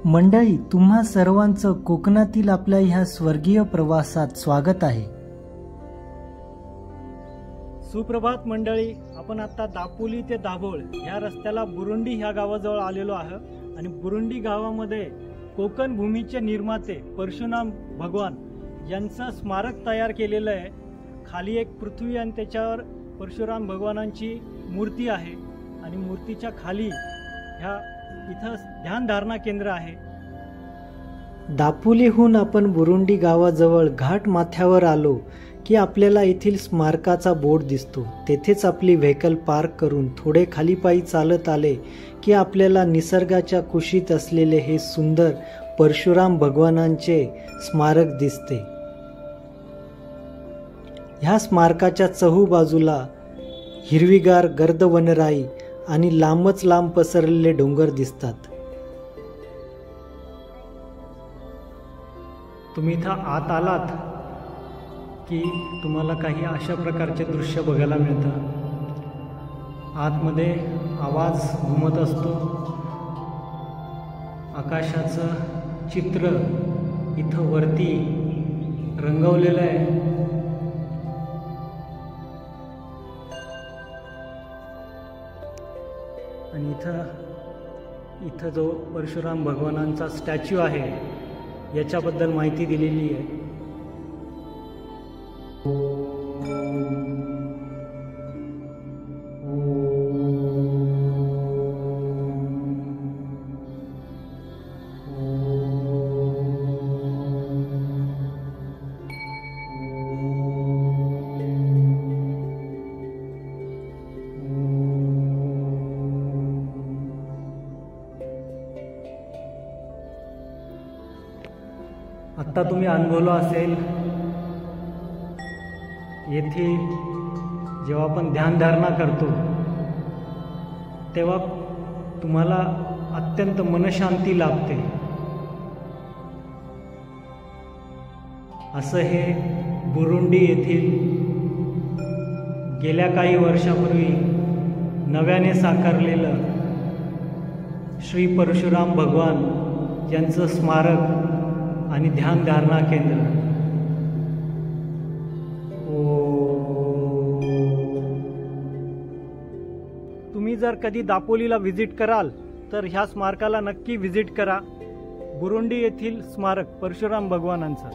मंडळी, तुम्हा सर्वांचं कोकणातील आपल्या ह्या स्वर्गीय प्रवासात स्वागत आहे। सुप्रभात मंडळी, आपण आता दापोली ते दाभोळ या रस्त्याला बुरुंडी ह्या गावाजवळ आलेलो आहोत आणि बुरुंडी गावामध्ये कोकण भूमीचे निर्माते परशुराम भगवान यांचं स्मारक तयार केलेलं आहे। खाली एक पृथ्वी आणि त्याच्यावर परशुराम भगवानांची मूर्ती आहे आणि मूर्तीच्या खाली ह्या इथं ध्यानधारणा केंद्र आहे। दापोलीहून आपण बुरुंडी गावाजवळ घाट माथ्यावर आलो की आपल्याला येथील स्मारकाचा बोर्ड दिसतो। तेथेच आपली व्हेकल पार्क करून थोडे खाली पायी चालत आले की आपल्याला निसर्गाच्या कुशीत असलेले हे सुंदर परशुराम भगवानांचे स्मारक दिसते। ह्या स्मारकाच्या चहूबाजूला हिरवीगार गर्द वनराई आणि लांबच लांब पसरलेले डोंगर दिसतात। तुम्ही इथं आत आलात की तुम्हाला काही अशा प्रकारचे दृश्य बघायला मिळतं। आतमध्ये आवाज घुमत असतो। आकाशाचं चित्र इथं वरती रंगवलेलं आहे। आणि इथं जो परशुराम भगवानांचा स्टॅच्यू आहे याच्याबद्दल माहिती दिलेली आहे। आत्ता तुम्ही अनुभवलं असेल, येथे जेव्हा आपण ध्यानधारणा करतो तेव्हा तुम्हाला अत्यंत मनशांती लाभते। असं हे बुरुंडी येथील गेल्या काही वर्षापूर्वी नव्याने साकारलेलं श्री परशुराम भगवान यांचं स्मारक आणि ध्यानधारणा केंद्र। तुम्ही जर कधी दापोलीला व्हिजिट कराल तर ह्या स्मारकाला नक्की व्हिजिट करा, बुरुंडी येथील स्मारक परशुराम भगवानांचं।